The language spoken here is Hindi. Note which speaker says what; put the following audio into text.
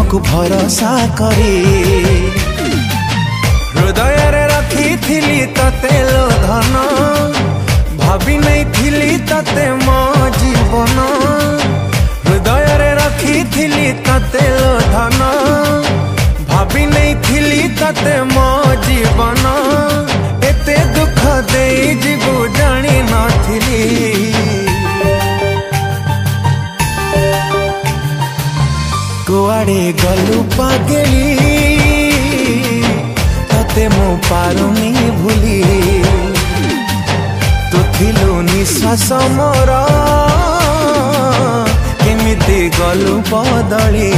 Speaker 1: तुमको भरोसा करी हृदय रे रखी थिली तते लो धन भाभी नहीं थिली तते मो जीवन हृदय रे रखी थिली तते लो धन भाभी नहीं थिली तते मो जीवन एते दुख दे जीवु जानी नथिली कुआड़े गलु पागली तते मो पारुनी भूली तू थिलु निश्वास मोर केमिति गलु बदली।